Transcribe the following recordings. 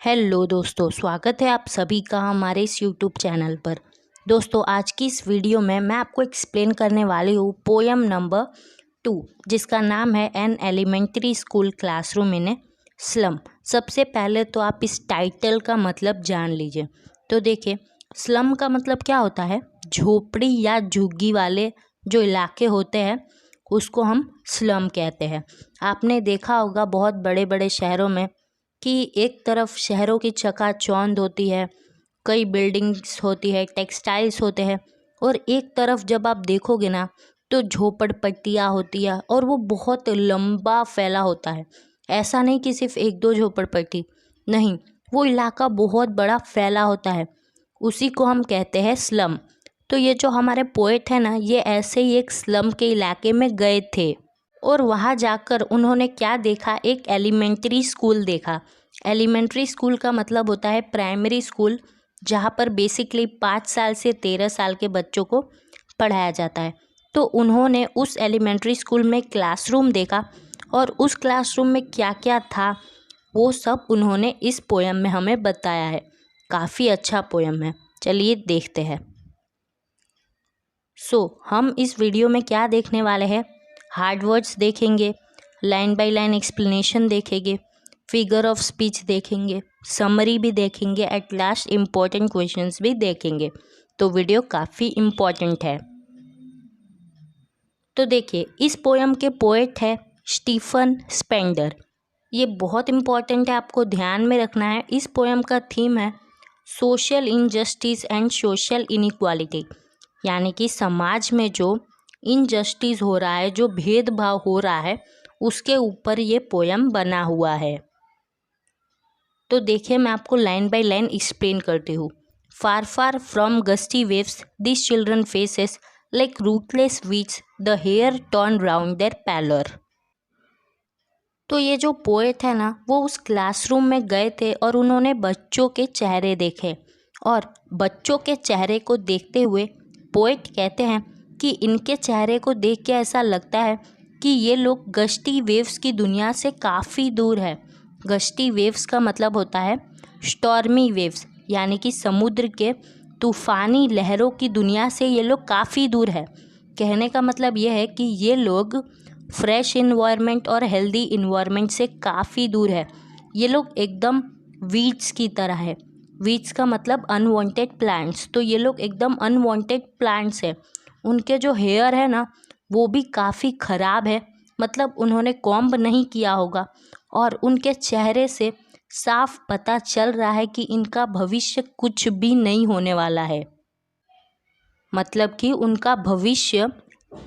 Hello दोस्तों, स्वागत है आप सभी का हमारे इस यूट्यूब चैनल पर। दोस्तों, आज की इस वीडियो में मैं आपको एक्सप्लेन करने वाली हूँ पोयम नंबर 2, जिसका नाम है an elementary school classroom in a slum. सबसे पहले तो आप इस टाइटल का मतलब जान लीजिए। तो देखिए, स्लम का मतलब क्या होता है? झोपड़ी या झुग्गी वाले जो इलाके होते हैं उसको हम स्लम कहते हैं। आपने देखा होगा बहुत बड़े बड़े शहरों में कि एक तरफ शहरों की चकाचौंध होती है, कई बिल्डिंग्स होती है, टेक्सटाइल्स होते हैं, और एक तरफ जब आप देखोगे ना तो झोपड़पट्टियाँ होती है और वो बहुत लंबा फैला होता है। ऐसा नहीं कि सिर्फ एक दो झोपड़पट्टी, नहीं, वो इलाका बहुत बड़ा फैला होता है, उसी को हम कहते हैं स्लम। तो ये जो हमारे पोएट है ना, ये ऐसे ही एक स्लम के इलाके में गए थे और वहाँ जाकर उन्होंने क्या देखा? एक एलिमेंट्री स्कूल देखा। एलिमेंट्री स्कूल का मतलब होता है प्राइमरी स्कूल, जहाँ पर बेसिकली 5 साल से 13 साल के बच्चों को पढ़ाया जाता है। तो उन्होंने उस एलिमेंट्री स्कूल में क्लासरूम देखा और उस क्लासरूम में क्या क्या था वो सब उन्होंने इस पोयम में हमें बताया है। काफ़ी अच्छा पोयम है, चलिए देखते हैं। हम इस वीडियो में क्या देखने वाले हैं? हार्ड वर्ड्स देखेंगे, लाइन बाय लाइन एक्सप्लेनेशन देखेंगे, फिगर ऑफ स्पीच देखेंगे, समरी भी देखेंगे, एट लास्ट इम्पोर्टेंट क्वेश्चंस भी देखेंगे। तो वीडियो काफ़ी इम्पोर्टेंट है। तो देखिए, इस पोयम के पोएट है स्टीफन स्पेंडर। ये बहुत इम्पोर्टेंट है, आपको ध्यान में रखना है। इस पोयम का थीम है social injustice and social inequality, यानी कि समाज में जो इनजस्टिस हो रहा है, जो भेदभाव हो रहा है, उसके ऊपर ये पोयम बना हुआ है। तो देखिए, मैं आपको लाइन बाय लाइन एक्सप्लेन करती हूँ। Far far from gusty waves this children faces like rootless weeds, the hair torn round their pallor. तो ये जो पोएट है ना, वो उस क्लासरूम में गए थे और उन्होंने बच्चों के चेहरे देखे, और बच्चों के चेहरे को देखते हुए पोएट कहते हैं कि इनके चेहरे को देख के ऐसा लगता है कि ये लोग गश्ती वेव्स की दुनिया से काफ़ी दूर है। गश्ती वेव्स का मतलब होता है स्टॉर्मी वेव्स, यानी कि समुद्र के तूफ़ानी लहरों की दुनिया से ये लोग काफ़ी दूर है। कहने का मतलब ये है कि ये लोग फ्रेश इन्वायरमेंट और हेल्दी इन्वायरमेंट से काफ़ी दूर है। ये लोग एकदम वीड्स की तरह है। वीड्स का मतलब अनवांटेड प्लांट्स, तो ये लोग एकदम अनवांटेड प्लांट्स है। उनके जो हेयर है ना, वो भी काफ़ी ख़राब है, मतलब उन्होंने कॉम्ब नहीं किया होगा, और उनके चेहरे से साफ पता चल रहा है कि इनका भविष्य कुछ भी नहीं होने वाला है। मतलब कि उनका भविष्य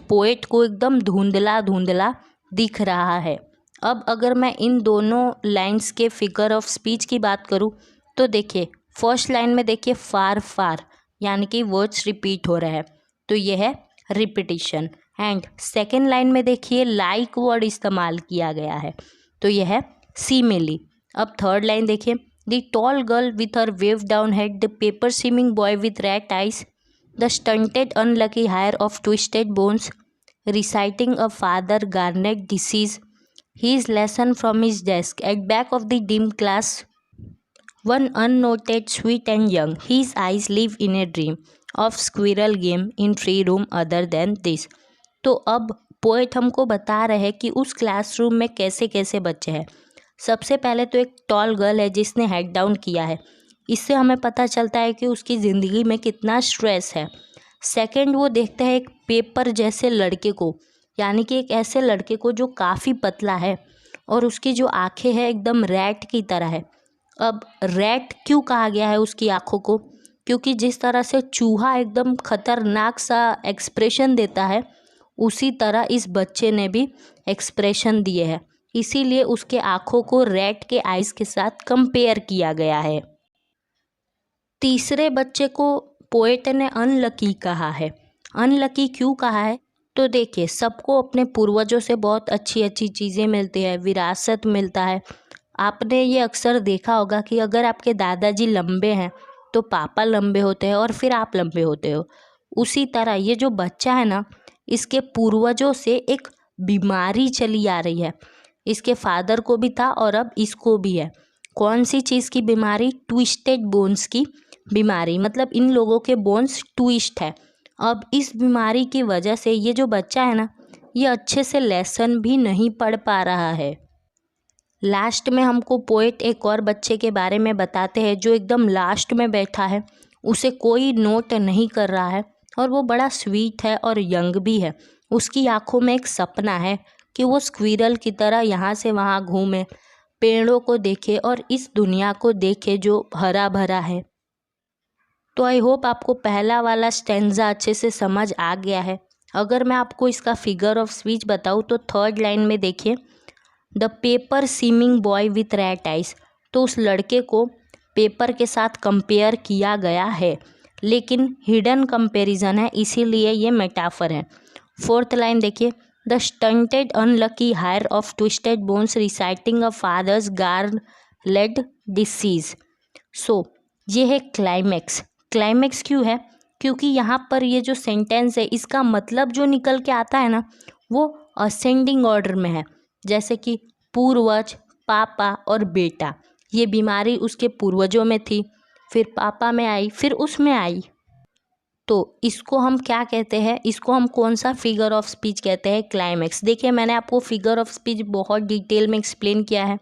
पोएट को एकदम धुंधला धुंधला दिख रहा है। अब अगर मैं इन दोनों लाइंस के फिगर ऑफ स्पीच की बात करूँ तो देखिए, फर्स्ट लाइन में देखिए फार फार, यानी कि वर्ड्स रिपीट हो रहे हैं, तो ये है रिपीटिशन। एंड सेकेंड लाइन में देखिए लाइक वर्ड इस्तेमाल किया गया है, तो यह है सीमिली। अब थर्ड लाइन देखिए, the tall girl with her wave down head, the paper swimming boy with red eyes, the stunted unlucky hire of twisted bones, reciting a father garnet disease, his lesson from his desk at back of the dim class, one unnoted sweet and young, his eyes live in a dream of squirrel game in tree room other than this। तो अब poet हमको बता रहे हैं कि उस classroom में कैसे कैसे बच्चे हैं। सबसे पहले तो एक टॉल गर्ल है जिसने हेड डाउन किया है, इससे हमें पता चलता है कि उसकी ज़िंदगी में कितना स्ट्रेस है। सेकंड, वो देखते हैं एक पेपर जैसे लड़के को, यानी कि एक ऐसे लड़के को जो काफ़ी पतला है और उसकी जो आंखें हैं एकदम रैट की तरह है। अब रैट क्यों कहा गया है उसकी आँखों को? क्योंकि जिस तरह से चूहा एकदम खतरनाक सा एक्सप्रेशन देता है, उसी तरह इस बच्चे ने भी एक्सप्रेशन दिए हैं, इसीलिए उसके आँखों को रैट के आइज़ के साथ कंपेयर किया गया है। तीसरे बच्चे को पोएट ने अनलकी कहा है। अनलकी क्यों कहा है? तो देखिए, सबको अपने पूर्वजों से बहुत अच्छी अच्छी चीज़ें मिलती है, विरासत मिलता है। आपने ये अक्सर देखा होगा कि अगर आपके दादाजी लंबे हैं तो पापा लंबे होते हैं और फिर आप लंबे होते हो। उसी तरह ये जो बच्चा है ना, इसके पूर्वजों से एक बीमारी चली आ रही है। इसके फादर को भी था और अब इसको भी है। कौन सी चीज़ की बीमारी? ट्विस्टेड बोन्स की बीमारी, मतलब इन लोगों के बोन्स ट्विस्ट है। अब इस बीमारी की वजह से ये जो बच्चा है ना, ये अच्छे से लेसन भी नहीं पढ़ पा रहा है। लास्ट में हमको पोएट एक और बच्चे के बारे में बताते हैं जो एकदम लास्ट में बैठा है, उसे कोई नोट नहीं कर रहा है और वो बड़ा स्वीट है और यंग भी है। उसकी आंखों में एक सपना है कि वो स्क्विरल की तरह यहाँ से वहाँ घूमे, पेड़ों को देखे और इस दुनिया को देखे जो हरा भरा है। तो आई होप आपको पहला वाला स्टेंजा अच्छे से समझ आ गया है। अगर मैं आपको इसका फिगर ऑफ स्पीच बताऊँ तो थर्ड लाइन में देखिए, the paper seeming boy with red eyes. तो उस लड़के को पेपर के साथ कंपेयर किया गया है, लेकिन हिडन कंपैरिजन है, इसीलिए ये मेटाफर है। फोर्थ लाइन देखिए, the stunted unlucky heir of twisted bones reciting a father's gnarled disease. So ये है क्लाइमैक्स। क्लाइमैक्स क्यों है? क्योंकि यहाँ पर ये जो सेंटेंस है इसका मतलब जो निकल के आता है ना, वो असेंडिंग ऑर्डर में है। जैसे कि पूर्वज, पापा और बेटा, ये बीमारी उसके पूर्वजों में थी, फिर पापा में आई, फिर उसमें आई। तो इसको हम क्या कहते हैं? इसको हम कौन सा फिगर ऑफ स्पीच कहते हैं? क्लाइमैक्स। देखिए मैंने आपको फिगर ऑफ स्पीच बहुत डिटेल में एक्सप्लेन किया है।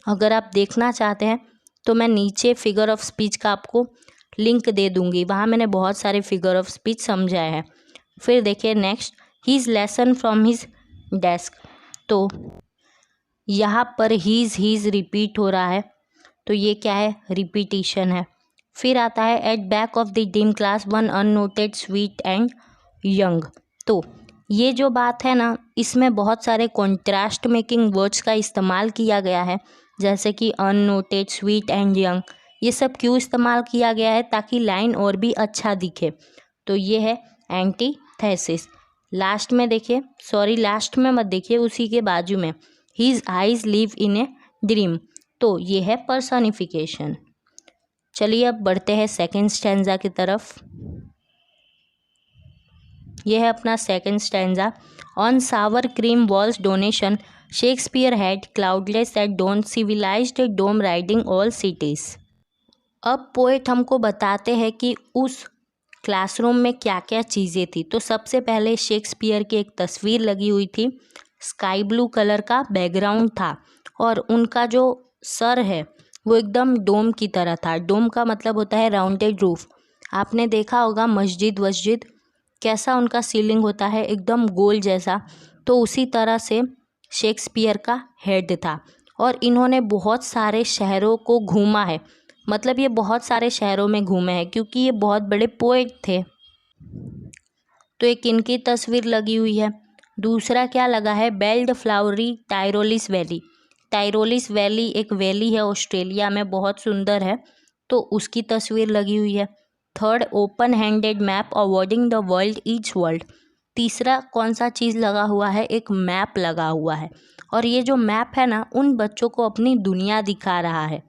अगर आप देखना चाहते हैं तो मैं नीचे फिगर ऑफ स्पीच का आपको लिंक दे दूंगी, वहाँ मैंने बहुत सारे फिगर ऑफ स्पीच समझाए हैं। फिर देखिए next, his lesson from his desk. तो यहाँ पर हीज रिपीट हो रहा है, तो ये क्या है? रिपीटिशन है। फिर आता है at back of the dim class one unnoted sweet and young. तो ये जो बात है ना, इसमें बहुत सारे कॉन्ट्रास्ट मेकिंग वर्ड्स का इस्तेमाल किया गया है, जैसे कि अननोटेड, स्वीट एंड यंग। ये सब क्यों इस्तेमाल किया गया है? ताकि लाइन और भी अच्छा दिखे। तो ये है एंटीथेसिस। लास्ट में देखिए, सॉरी लास्ट में मत देखिए, उसी के बाजू में, his eyes live in a dream. तो ये है पर्सनिफिकेशन। चलिए अब बढ़ते हैं सेकंड स्टैंजा की तरफ। यह है अपना second stanza. On sour cream walls donation Shakespeare head cloudless at dawn civilized dome riding all cities. अब पोएट हमको बताते हैं कि उस क्लासरूम में क्या क्या चीज़ें थी। तो सबसे पहले शेक्सपियर की एक तस्वीर लगी हुई थी, स्काई ब्लू कलर का बैकग्राउंड था और उनका जो सर है वो एकदम डोम की तरह था। डोम का मतलब होता है राउंडेड रूफ। आपने देखा होगा मस्जिद वस्जिद कैसा उनका सीलिंग होता है, एकदम गोल जैसा। तो उसी तरह से शेक्सपियर का हेड था और इन्होंने बहुत सारे शहरों को घूमा है, मतलब ये बहुत सारे शहरों में घूमे हैं क्योंकि ये बहुत बड़े पोएट थे। तो एक इनकी तस्वीर लगी हुई है। दूसरा क्या लगा है? बेल्ड फ्लावरी टायरोलिस वैली। टायरोलिस वैली एक वैली है ऑस्ट्रेलिया में, बहुत सुंदर है, तो उसकी तस्वीर लगी हुई है। Third, open handed map awarding the world each world. तीसरा कौन सा चीज़ लगा हुआ है? एक मैप लगा हुआ है और ये जो मैप है ना, उन बच्चों को अपनी दुनिया दिखा रहा है।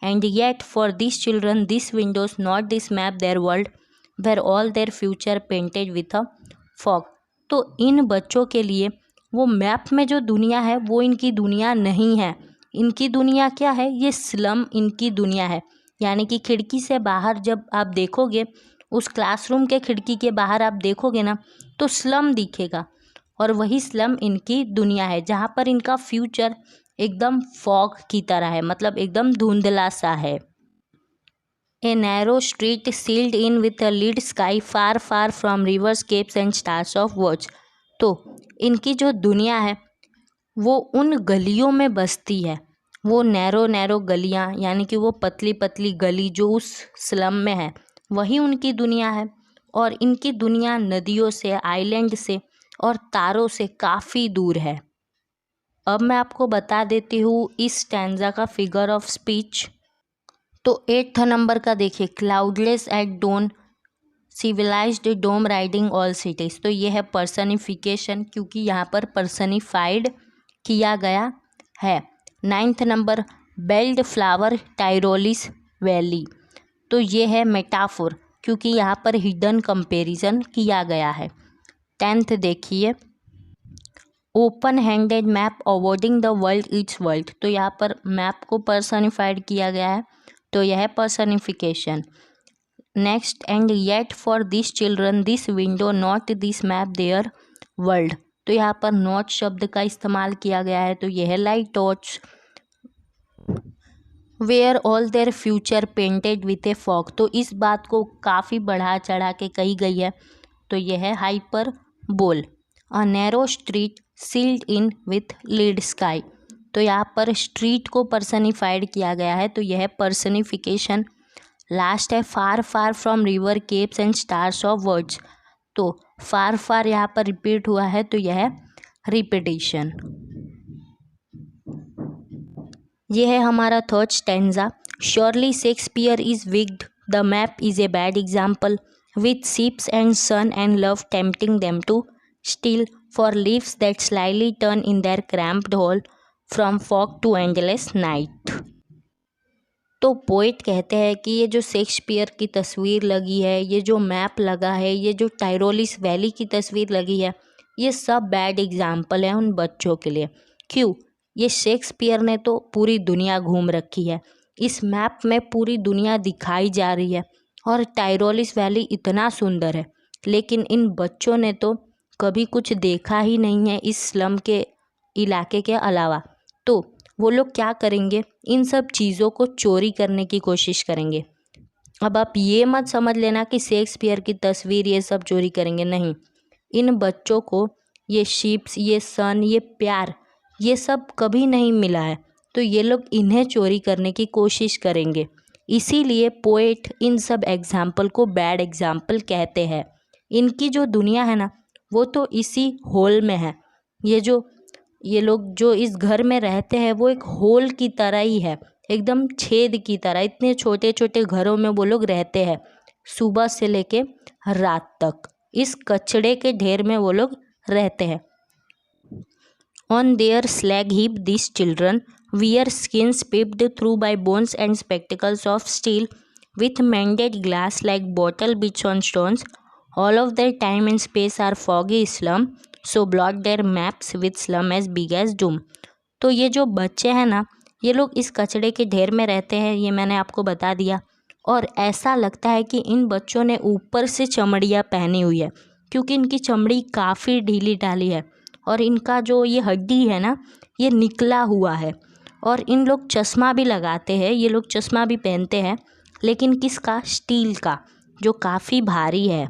And yet for this children this windows not this map their world where all their future painted with a fog. तो इन बच्चों के लिए वो मैप में जो दुनिया है वो इनकी दुनिया नहीं है। इनकी दुनिया क्या है? ये स्लम इनकी दुनिया है। यानी कि खिड़की से बाहर जब आप देखोगे, उस क्लासरूम के खिड़की के बाहर आप देखोगे ना, तो स्लम दिखेगा और वही स्लम इनकी दुनिया है, जहाँ पर इनका फ्यूचर एकदम फॉग की तरह है, मतलब एकदम धुंधला सा है। A narrow street sealed in with a lead sky far far from rivers capes and stars of watch. तो इनकी जो दुनिया है वो उन गलियों में बसती है, वो नैरो नैरो गलियाँ, यानी कि वो पतली पतली गली जो उस स्लम में है, वही उनकी दुनिया है। और इनकी दुनिया नदियों से, आइलैंड से और तारों से काफ़ी दूर है। अब मैं आपको बता देती हूँ इस स्टैंजा का फिगर ऑफ स्पीच। तो 8th नंबर का देखिए, cloudless at dawn civilized dome riding all cities. तो ये है पर्सनिफिकेशन, क्योंकि यहाँ पर पर्सनिफाइड किया गया है। 9th number, belled flower Tyrolese valley. तो ये है मेटाफोर, क्योंकि यहाँ पर हिडन कंपैरिजन किया गया है। 10th देखिए, open handed map avoiding the world it's world, तो यहाँ पर मैप को पर्सनिफाइड किया गया है, तो यह है personification. Next, and yet for this children this window not this map their world, तो यहाँ पर नॉट शब्द का इस्तेमाल किया गया है, तो यह है light torch. Where all their future painted with a fog, तो इस बात को काफ़ी बढ़ा चढ़ा के कही गई है, तो यह है hyperbole. A narrow street sealed in with lead sky, तो यहाँ पर स्ट्रीट को पर्सनिफाइड किया गया है, तो यह है पर्सनिफिकेशन। लास्ट है far far from river capes and stars of words, तो फार फार यहाँ पर रिपीट हुआ है, तो यह है रिपीटिशन। यह है हमारा third stanza. Surely Shakespeare is wicked, the map is a bad example, with ships and sun and love tempting them to steal for lives that slyly turn in their cramped hole from fog to endless night. तो poet कहते हैं कि ये जो Shakespeare की तस्वीर लगी है, ये जो मैप लगा है, ये जो टाइरोलिस वैली की तस्वीर लगी है, ये सब बैड एग्जाम्पल है उन बच्चों के लिए। क्यों? ये शेक्सपियर ने तो पूरी दुनिया घूम रखी है, इस मैप में पूरी दुनिया दिखाई जा रही है और टाइरोलिस वैली इतना सुंदर है, लेकिन इन बच्चों ने तो कभी कुछ देखा ही नहीं है इस स्लम के इलाके के अलावा। तो वो लोग क्या करेंगे, इन सब चीज़ों को चोरी करने की कोशिश करेंगे। अब आप ये मत समझ लेना कि शेक्सपियर की तस्वीर ये सब चोरी करेंगे, नहीं। इन बच्चों को ये शिप्स, ये सन, ये प्यार, ये सब कभी नहीं मिला है, तो ये लोग इन्हें चोरी करने की कोशिश करेंगे। इसीलिए पोएट इन सब एग्जाम्पल को बैड एग्जाम्पल कहते हैं। इनकी जो दुनिया है ना, वो तो इसी होल में है। ये लोग जो इस घर में रहते हैं वो एक होल की तरह ही है, एकदम छेद की तरह। इतने छोटे छोटे घरों में वो लोग रहते हैं, सुबह से लेके रात तक इस कचड़े के ढेर में वो लोग रहते हैं। On their slag heap these children wear skins peeped through by bones and spectacles of steel, with mended glass like bottle bits on stones. All of their time and space are foggy slum, so blot their maps with slum as big as doom. तो ये जो बच्चे हैं ना, ये लोग इस कचड़े के ढेर में रहते हैं, ये मैंने आपको बता दिया। और ऐसा लगता है कि इन बच्चों ने ऊपर से चमड़ियाँ पहनी हुई है, क्योंकि इनकी चमड़ी काफ़ी ढीली ढाली है और इनका जो ये हड्डी है ना, ये निकला हुआ है। और इन लोग चश्मा भी लगाते हैं, ये लोग चश्मा भी पहनते हैं, लेकिन किसका? स्टील का, जो काफ़ी भारी है।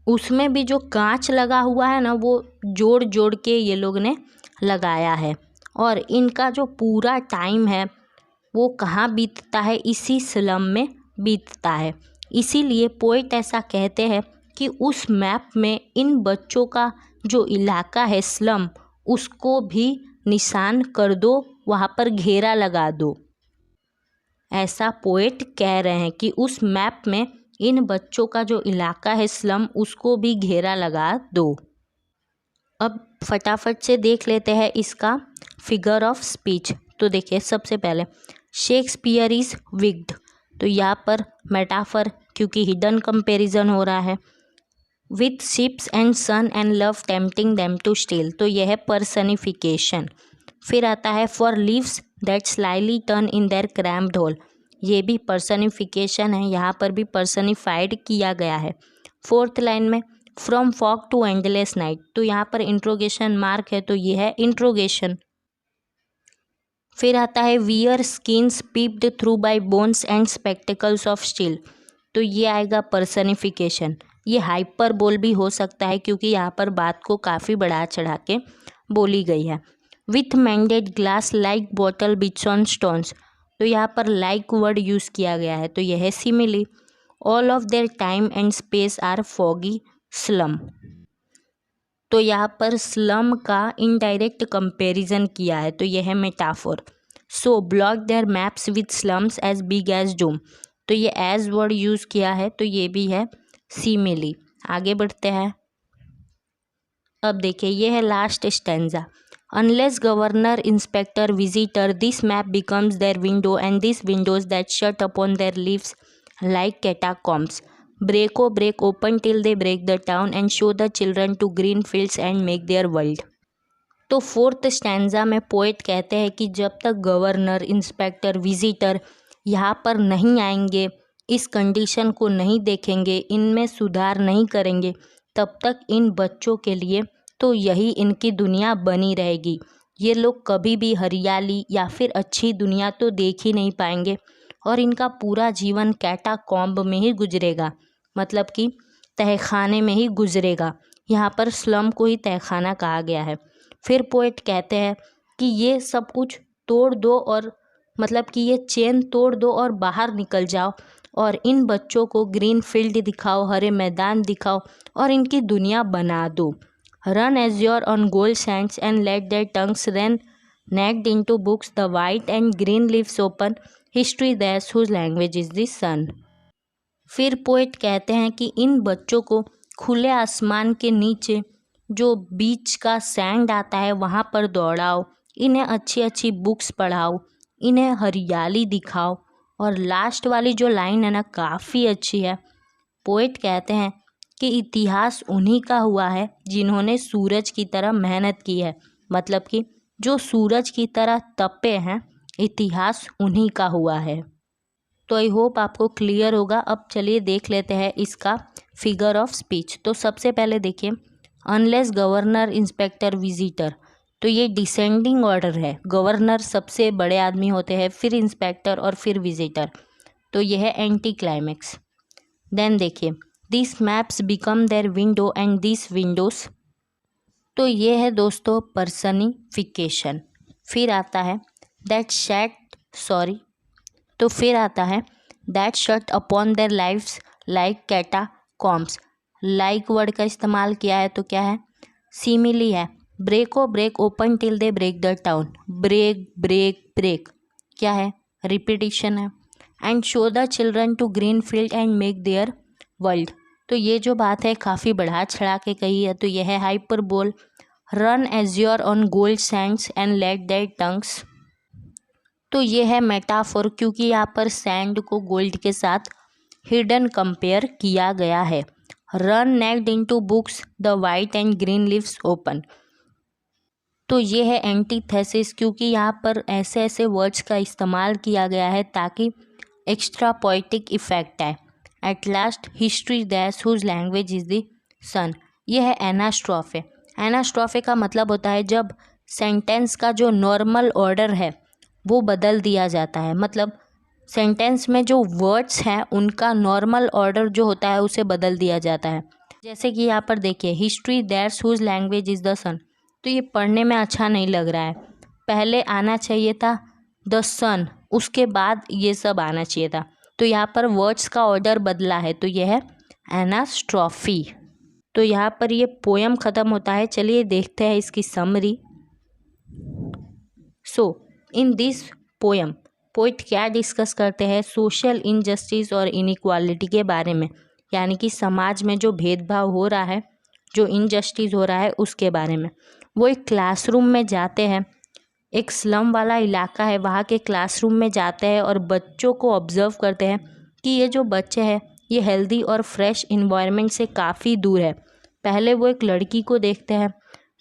उसमें भी जो कांच लगा हुआ है ना, वो जोड़ जोड़ के ये लोग ने लगाया है। और इनका जो पूरा टाइम है वो कहाँ बीतता है? इसी स्लम में बीतता है। इसीलिए पोएट ऐसा कहते हैं कि उस मैप में इन बच्चों का जो इलाका है स्लम, उसको भी निशान कर दो, वहाँ पर घेरा लगा दो। ऐसा पोएट कह रहे हैं कि उस मैप में इन बच्चों का जो इलाका है स्लम, उसको भी घेरा लगा दो। अब फटाफट से देख लेते हैं इसका फिगर ऑफ स्पीच। तो देखिए, सबसे पहले शेक्सपियर इज विग्ड, तो यहाँ पर मेटाफर, क्योंकि हिडन कंपैरिजन हो रहा है। With ships and sun and love tempting them to steal, तो यह है पर्सनिफिकेशन। फिर आता है for lives that slyly turn in their cramped hole, ये भी पर्सनिफिकेशन है, यहाँ पर भी पर्सनिफाइड किया गया है। फोर्थ लाइन में from fog to endless night, तो यहाँ पर इंट्रोगेशन मार्क है, तो ये है इंट्रोगेशन। फिर आता है wear skins peeped through bye bones and spectacles of steel, तो ये आएगा पर्सनिफिकेशन। ये हाइपर बोल भी हो सकता है, क्योंकि यहाँ पर बात को काफ़ी बढ़ा चढ़ा के बोली गई है। With mended glass like bottle bits on stones, तो यहाँ पर लाइक वर्ड यूज़ किया गया है, तो यह है simile. All of their time and space are foggy slum, तो यहाँ पर स्लम का इनडायरेक्ट कंपैरिजन किया है, तो यह है metaphor. So blot their maps with slums as big as doom, तो ये एज वर्ड यूज़ किया है, तो ये भी है सिमिली। आगे बढ़ते हैं। अब देखिए, ये है last stanza. Unless governor inspector visitor this map becomes their window and this windows that shut upon their lives like catacombs break open till they break the town and show the children to green fields and make their world। तो fourth stanza में poet कहते हैं कि जब तक governor, inspector, visitor यहाँ पर नहीं आएंगे, इस कंडीशन को नहीं देखेंगे, इनमें सुधार नहीं करेंगे, तब तक इन बच्चों के लिए तो यही इनकी दुनिया बनी रहेगी। ये लोग कभी भी हरियाली या फिर अच्छी दुनिया तो देख ही नहीं पाएंगे और इनका पूरा जीवन कैटाकॉम्ब में ही गुजरेगा, मतलब कि तहखाने में ही गुजरेगा। यहाँ पर स्लम को ही तहखाना कहा गया है। फिर पोएट कहते हैं कि ये सब कुछ तोड़ दो और मतलब कि ये चेन तोड़ दो और बाहर निकल जाओ और इन बच्चों को ग्रीन फील्ड दिखाओ, हरे मैदान दिखाओ और इनकी दुनिया बना दो। Run azure on gold sands and let their tongues run naked into books the white and green leaves open history that's whose language is the sun. फिर पोएट कहते हैं कि इन बच्चों को खुले आसमान के नीचे जो बीच का सैंड आता है वहाँ पर दौड़ाओ, इन्हें अच्छी अच्छी बुक्स पढ़ाओ, इन्हें हरियाली दिखाओ। और लास्ट वाली जो लाइन है ना, काफ़ी अच्छी है। पोएट कहते हैं कि इतिहास उन्हीं का हुआ है जिन्होंने सूरज की तरह मेहनत की है, मतलब कि जो सूरज की तरह तपे हैं, इतिहास उन्हीं का हुआ है। तो आई होप आपको क्लियर होगा। अब चलिए देख लेते हैं इसका फिगर ऑफ स्पीच। तो सबसे पहले देखिए, अनलेस गवर्नर, इंस्पेक्टर, विजिटर, तो ये डिसेंडिंग ऑर्डर है। गवर्नर सबसे बड़े आदमी होते हैं, फिर इंस्पेक्टर और फिर विजिटर, तो ये है एंटी क्लाइमैक्स। देन देखिए, this maps become their window and this Windows, तो ये है दोस्तों पर्सनिफिकेशन। फिर आता है दैट शट सॉरी तो फिर आता है that shut upon their lives like catacombs. Like word का इस्तेमाल किया है तो क्या है, सिमिली है। Break o break open till they break the town. Break break break क्या है, रिपीटिशन है। And show the children to green field and make their world, तो ये जो बात है काफ़ी बढ़ा चढ़ा के कही है, तो यह है hyperbole. Run azure on gold sands and let their tongues, तो ये है मेटाफोर, क्योंकि यहाँ पर सैंड को गोल्ड के साथ हिडन कंपेयर किया गया है। Run naked into books the white and green leaves open, तो ये है एंटीथेसिस, क्योंकि यहाँ पर ऐसे ऐसे वर्ड्स का इस्तेमाल किया गया है ताकि एक्स्ट्रा पोइटिक इफेक्ट आए। At last history that's whose language is the sun, ये है एनास्ट्रोफे। एनास्ट्रोफे का मतलब होता है जब सेंटेंस का जो नॉर्मल ऑर्डर है वो बदल दिया जाता है, मतलब सेंटेंस में जो वर्ड्स हैं उनका नॉर्मल ऑर्डर जो होता है उसे बदल दिया जाता है। जैसे कि यहाँ पर देखिए, history that's whose language is the sun, तो ये पढ़ने में अच्छा नहीं लग रहा है। पहले आना चाहिए था द सन, उसके बाद ये सब आना चाहिए था, तो यहाँ पर वर्ड्स का ऑर्डर बदला है, तो ये है एनास्ट्रॉफी। तो यहाँ पर ये पोयम ख़त्म होता है। चलिए देखते हैं इसकी summary. So in this poem poet क्या डिस्कस करते हैं, सोशल इनजस्टिस और इनइक्वालिटी के बारे में, यानी कि समाज में जो भेदभाव हो रहा है, जो इनजस्टिस हो रहा है उसके बारे में। वो एक क्लासरूम में जाते हैं, एक स्लम वाला इलाका है, वहाँ के क्लासरूम में जाते हैं और बच्चों को ऑब्जर्व करते हैं कि ये जो बच्चे हैं ये हेल्दी और फ्रेश इन्वायरमेंट से काफ़ी दूर है। पहले वो एक लड़की को देखते हैं,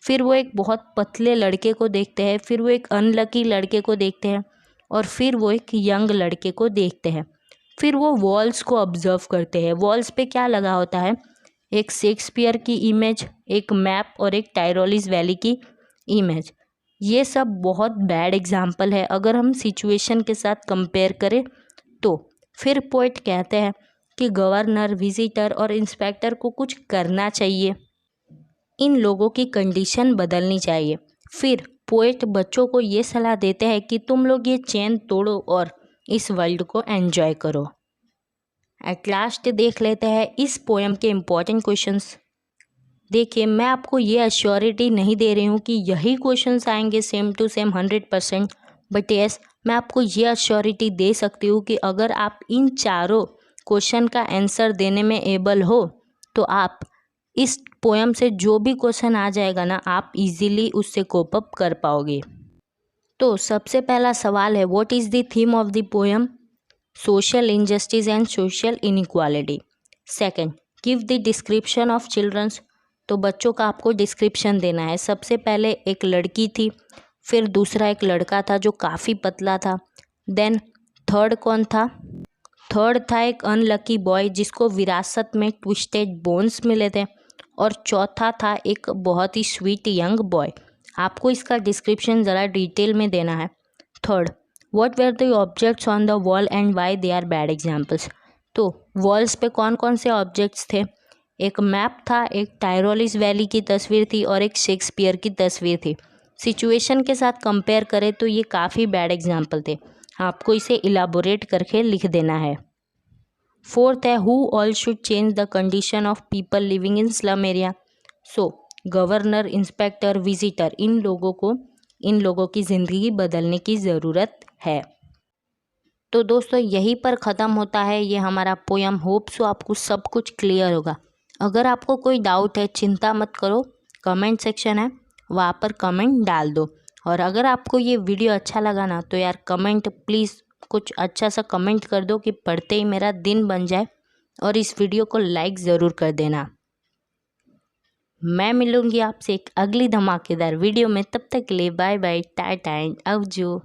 फिर वो एक बहुत पतले लड़के को देखते हैं, फिर वो एक अनलकी लड़के को देखते हैं और फिर वो एक यंग लड़के को देखते हैं। फिर वो वॉल्स को ऑब्जर्व करते हैं। वॉल्स पे क्या लगा होता है, एक शेक्सपियर की इमेज, एक मैप और एक टायरोलिस वैली की इमेज। ये सब बहुत बैड एग्जाम्पल है अगर हम सिचुएशन के साथ कंपेयर करें तो। फिर पोइट कहते हैं कि गवर्नर, विजिटर और इंस्पेक्टर को कुछ करना चाहिए, इन लोगों की कंडीशन बदलनी चाहिए। फिर पोएट बच्चों को ये सलाह देते हैं कि तुम लोग ये चेन तोड़ो और इस वर्ल्ड को एंजॉय करो। एट लास्ट देख लेते हैं इस पोएम के इम्पोर्टेंट क्वेश्चंस। देखिए, मैं आपको ये अश्योरिटी नहीं दे रही हूँ कि यही क्वेश्चंस आएंगे same to same 100%, but yes मैं आपको ये अश्योरिटी दे सकती हूँ कि अगर आप इन चारों क्वेश्चन का आंसर देने में एबल हो तो आप इस पोएम से जो भी क्वेश्चन आ जाएगा ना, आप इजीली उससे कोप अप कर पाओगे। तो सबसे पहला सवाल है, what is the theme of the poem? Social injustice and social inequality. Second, give the description of children's तो बच्चों का आपको डिस्क्रिप्शन देना है। सबसे पहले एक लड़की थी, फिर दूसरा एक लड़का था जो काफ़ी पतला था, देन थर्ड कौन था? थर्ड था एक अनलकी बॉय जिसको विरासत में ट्विस्टेड बोन्स मिले थे, और चौथा था एक बहुत ही स्वीट यंग बॉय। आपको इसका डिस्क्रिप्शन ज़रा डिटेल में देना है। Third, what were the objects on the wall and why they are bad examples. तो वॉल्स पे कौन कौन से ऑब्जेक्ट्स थे? एक मैप था, एक टायरोलिस वैली की तस्वीर थी और एक शेक्सपियर की तस्वीर थी। सिचुएशन के साथ कंपेयर करें तो ये काफ़ी बैड एग्जाम्पल थे। आपको इसे इलाबोरेट करके लिख देना है। फोर्थ है, who all should change the condition of people living in slum area. So governor, inspector, visitor, इन लोगों की ज़िंदगी बदलने की ज़रूरत है। तो दोस्तों यहीं पर ख़त्म होता है ये हमारा पोयम। होप सो आपको सब कुछ क्लियर होगा। अगर आपको कोई डाउट है, चिंता मत करो, कमेंट सेक्शन है, वहाँ पर कमेंट डाल दो। और अगर आपको ये वीडियो अच्छा लगा ना तो यार कमेंट प्लीज़ कुछ अच्छा सा कमेंट कर दो कि पढ़ते ही मेरा दिन बन जाए, और इस वीडियो को लाइक ज़रूर कर देना। मैं मिलूँगी आपसे एक अगली धमाकेदार वीडियो में, तब तक के लिए बाय बाय, टाटा एंड आवजो।